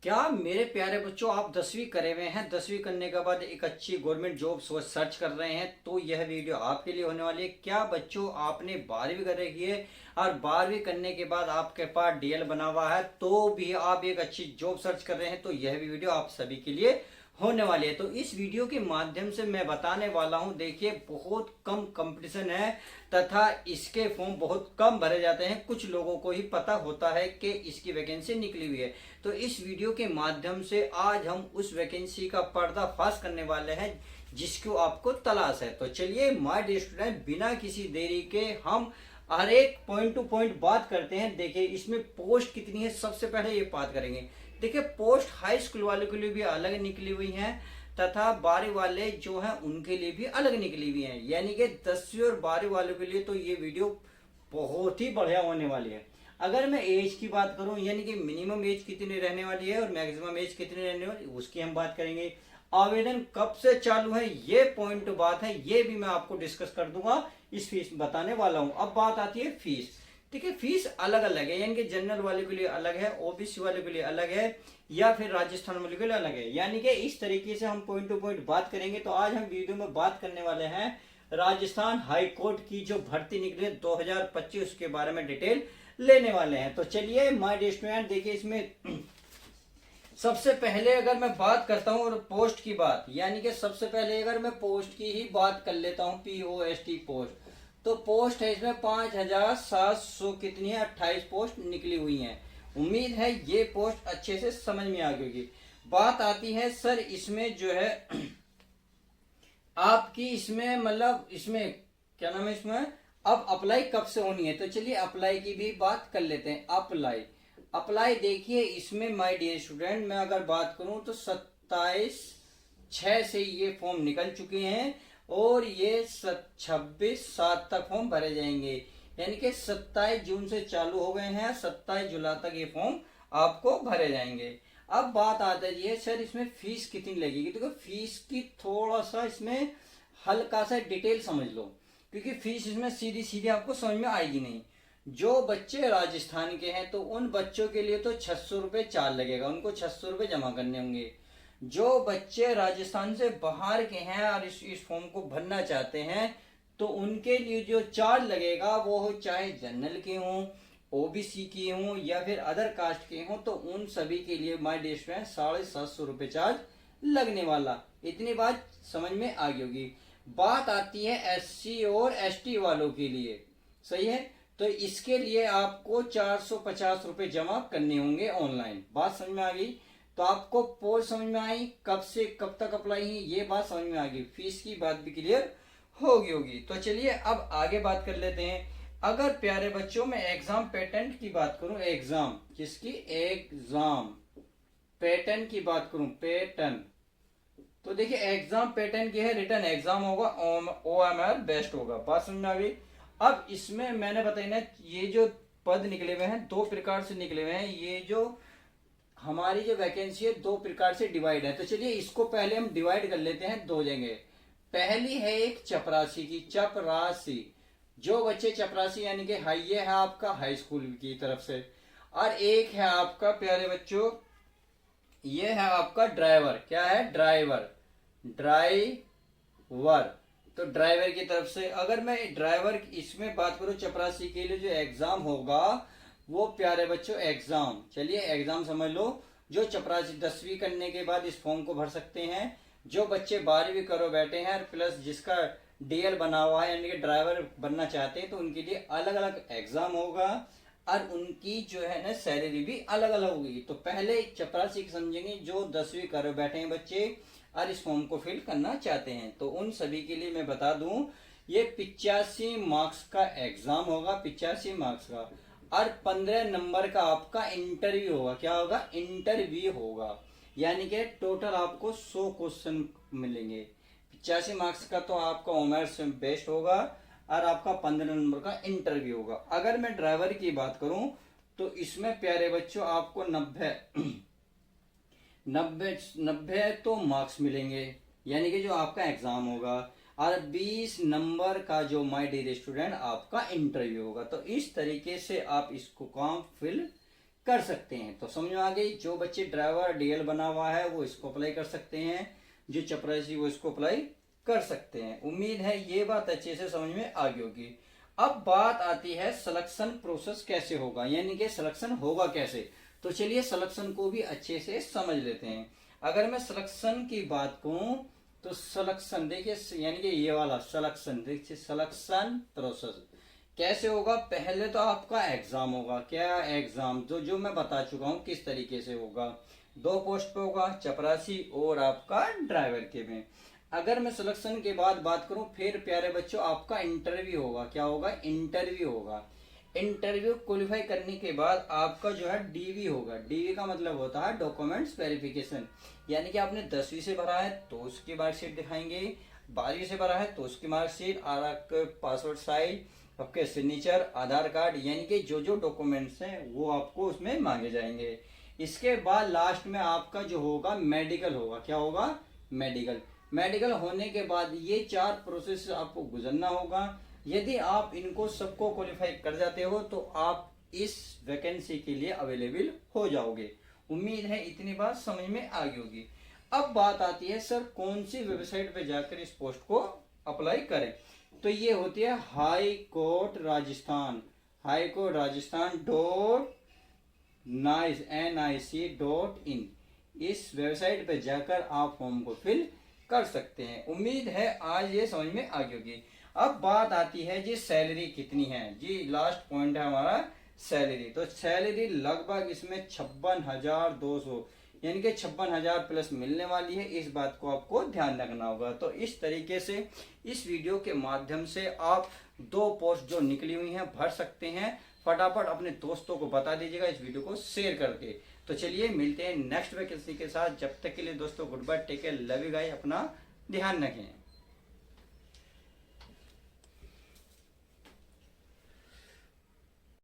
क्या मेरे प्यारे बच्चों, आप 10वीं करे हुए हैं। 10वीं करने के बाद एक अच्छी गवर्नमेंट जॉब सर्च कर रहे हैं तो यह वीडियो आपके लिए होने वाली है। क्या बच्चों, आपने 12वीं कर रखी है और 12वीं करने के बाद आपके पास डीएल बना हुआ है तो भी आप एक अच्छी जॉब सर्च कर रहे हैं तो यह वीडियो आप सभी के लिए होने वाली है। तो इस वीडियो के माध्यम से मैं बताने वाला हूं, देखिए बहुत कम कंपटीशन है तथा इसके फॉर्म बहुत कम भरे जाते हैं। कुछ लोगों को ही पता होता है कि इसकी वैकेंसी निकली हुई है। तो इस वीडियो के माध्यम से आज हम उस वैकेंसी का पर्दाफाश करने वाले हैं जिसको आपको तलाश है। तो चलिए माय डियर स्टूडेंट, बिना किसी देरी के हम हर एक पॉइंट टू पॉइंट बात करते हैं। देखिए इसमें पोस्ट कितनी है, सबसे पहले ये बात करेंगे। देखिए पोस्ट हाई स्कूल वालों के लिए भी अलग निकली हुई है तथा 12वीं वाले जो हैं उनके लिए भी अलग निकली हुई है। यानी कि 10वीं और 12वीं वालों के लिए तो ये वीडियो बहुत ही बढ़िया होने वाली है। अगर मैं एज की बात करूं, यानी कि मिनिमम एज कितनी रहने वाली है और मैक्सिमम एज कितनी रहने वाली है, उसकी हम बात करेंगे। आवेदन कब से चालू है ये पॉइंट बात है, ये भी मैं आपको डिस्कस कर दूंगा, इस फीस बताने वाला हूं। अब बात आती है फीस। ठीक है, फीस अलग अलग है, यानी कि जनरल वाले के लिए अलग है, ओबीसी वाले के लिए अलग है या फिर राजस्थान वाले के लिए अलग है। यानी कि इस तरीके से हम पॉइंट टू पॉइंट बात करेंगे। तो आज हम वीडियो में बात करने वाले हैं राजस्थान हाई कोर्ट की जो भर्ती निकली है 2025 के बारे में डिटेल लेने वाले हैं। तो चलिए माय डियर स्टूडेंट, देखिए इसमें सबसे पहले अगर मैं बात करता हूं और पोस्ट की बात, यानी कि सबसे पहले अगर मैं पोस्ट की ही बात कर लेता हूं, POST पोस्ट, तो पोस्ट है इसमें 5700 कितनी है, 28 पोस्ट निकली हुई हैं। उम्मीद है ये पोस्ट अच्छे से समझ में आ गई होगी। बात आती है सर इसमें जो है आपकी इसमें मतलब इसमें क्या नाम है इसमें अब अप्लाई कब से होनी है। तो चलिए अप्लाई की भी बात कर लेते हैं। अप्लाई देखिए इसमें माय डियर स्टूडेंट, मैं अगर बात करूं तो 27/6 से ये फॉर्म निकल चुके हैं और ये 26/7 तक फॉर्म भरे जाएंगे। यानी कि 27 जून से चालू हो गए हैं, 27 जुलाई तक ये फॉर्म आपको भरे जाएंगे। अब बात आता है सर इसमें फीस कितनी लगेगी। देखो फीस की थोड़ा सा इसमें हल्का सा डिटेल समझ लो, क्योंकि फीस इसमें सीधी सीधी आपको समझ में आएगी नहीं। जो बच्चे राजस्थान के हैं तो उन बच्चों के लिए तो 600 रुपये चार्ज लगेगा, उनको 600 रुपये जमा करने होंगे। जो बच्चे राजस्थान से बाहर के हैं और इस फॉर्म को भरना चाहते हैं तो उनके लिए जो चार्ज लगेगा वो हो चाहे जनरल के हों, ओबीसी के हों या फिर अदर कास्ट के हों, तो उन सभी के लिए माय डियर स्टूडेंट 750 रुपये चार्ज लगने वाला। इतनी बात समझ में आ गई होगी। बात आती है SC और ST वालों के लिए, सही है। तो इसके लिए आपको 450 रुपये जमा करने होंगे ऑनलाइन। बात समझ में आ गई। तो आपको पोस्ट समझ में आई, कब से कब तक अप्लाई है ये बात समझ में आ गई, फीस की बात भी क्लियर होगी। तो चलिए अब आगे बात कर लेते हैं। अगर प्यारे बच्चों मैं एग्जाम पैटर्न की बात करूं, एग्जाम किसकी, एग्जाम पैटर्न की बात करूं, पैटर्न, तो देखिए एग्जाम पैटर्न की है, रिटर्न एग्जाम होगा, OMR बेस्ट होगा। बात समझ में आ गई। अब इसमें मैंने बताया ना, ये जो पद निकले हुए हैं दो प्रकार से निकले हुए हैं। ये जो हमारी जो वैकेंसी है दो प्रकार से डिवाइड है। तो चलिए इसको पहले हम डिवाइड कर लेते हैं दो जगह। पहली है एक चपरासी की, चपरासी, जो बच्चे चपरासी यानी कि हाई, ये है आपका हाई स्कूल की तरफ से। और एक है आपका प्यारे बच्चों, ये है आपका ड्राइवर, क्या है, ड्राइवर, ड्राइवर, तो ड्राइवर की तरफ से। अगर मैं ड्राइवर इसमें बात करूं चपरासी के लिए जो एग्जाम होगा वो प्यारे बच्चों एग्जाम, चलिए एग्जाम समझ लो। जो चपरासी 10वीं करने के बाद इस फॉर्म को भर सकते हैं, जो बच्चे 12वीं करो बैठे हैं प्लस जिसका डीएल बना हुआ है यानी कि ड्राइवर बनना चाहते हैं, तो उनके लिए अलग अलग एग्जाम होगा और उनकी जो है ना सैलरी भी अलग अलग होगी। तो पहले चपरासी समझेंगे जो 10वीं करो बैठे हैं बच्चे और इस फॉर्म को फिल करना चाहते हैं। तो उन सभी के लिए मैं बता दूं ये 85 मार्क्स का एग्जाम होगा, 85 मार्क्स का, और 15 नंबर का आपका इंटरव्यू होगा। क्या होगा, इंटरव्यू होगा। यानी कि टोटल आपको 100 क्वेश्चन मिलेंगे। 85 मार्क्स का तो आपका ऑनर्स बेस्ट होगा और आपका 15 नंबर का इंटरव्यू होगा। अगर मैं ड्राइवर की बात करूं तो इसमें प्यारे बच्चों आपको 90 तो मार्क्स मिलेंगे, यानी कि जो आपका एग्जाम होगा, और 20 नंबर का जो माय डियर स्टूडेंट आपका इंटरव्यू होगा। तो इस तरीके से आप इसको काम फिल कर सकते हैं। तो समझ में आ गई। जो बच्चे ड्राइवर डीएल बना हुआ है वो इसको अप्लाई कर सकते हैं, जो चपरासी वो इसको अप्लाई कर सकते हैं। उम्मीद है ये बात अच्छे से समझ में आ गई होगी। अब बात आती है सिलेक्शन प्रोसेस कैसे होगा, यानी कि सिलेक्शन होगा कैसे। तो चलिए सिलेक्शन को भी अच्छे से समझ लेते हैं। अगर मैं सिलेक्शन की बात कहूं तो सिलेक्शन देखिए, यानी कि ये वाला सिलेक्शन, देखिए सिलेक्शन प्रोसेस कैसे होगा। पहले तो आपका एग्जाम होगा। क्या एग्जाम? जो मैं बता चुका हूं किस तरीके से होगा। 2 पोस्ट पे होगा, चपरासी और आपका ड्राइवर के में। अगर मैं सिलेक्शन के बाद बात करूं, फिर प्यारे बच्चों आपका इंटरव्यू होगा। क्या होगा? इंटरव्यू होगा। इंटरव्यू क्वालिफाई करने के बाद आपका जो है डीवी होगा। डीवी का मतलब होता है डॉक्यूमेंट्स वेरिफिकेशन, यानी कि आपने 10वीं से भरा है तो उसकी मार्कशीट दिखाएंगे, 12वीं से भरा है तो उसकी मार्कशीट, और आपके पासवर्ड साइज, आपके सिग्नेचर, आधार कार्ड, यानी कि जो डॉक्यूमेंट्स हैं वो आपको उसमें मांगे जाएंगे। इसके बाद लास्ट में आपका जो होगा मेडिकल होगा। क्या होगा? मेडिकल। मेडिकल होने के बाद ये 4 प्रोसेस आपको गुजरना होगा। यदि आप इनको सबको क्वालिफाई कर जाते हो तो आप इस वैकेंसी के लिए अवेलेबल हो जाओगे। उम्मीद है इतनी बात समझ में आ गई होगी। अब बात आती है सर कौन सी वेबसाइट पे जाकर इस पोस्ट को अप्लाई करें। तो ये होती है high court Rajasthan, high court Rajasthan .nic.in। इस वेबसाइट पे जाकर आप फॉर्म को फिल कर सकते हैं। उम्मीद है आज ये समझ में आ गई होगी। अब बात आती है जी सैलरी कितनी है। जी लास्ट पॉइंट है हमारा सैलरी। तो सैलरी लगभग इसमें 56,200 यानी कि 56,000 प्लस मिलने वाली है। इस बात को आपको ध्यान रखना होगा। तो इस तरीके से इस वीडियो के माध्यम से आप 2 पोस्ट जो निकली हुई हैं भर सकते हैं। फटाफट अपने दोस्तों को बता दीजिएगा इस वीडियो को शेयर करके। तो चलिए मिलते हैं नेक्स्ट वैकेंसी के साथ। जब तक के लिए दोस्तों good bye, take care, love you guys, अपना ध्यान रखें।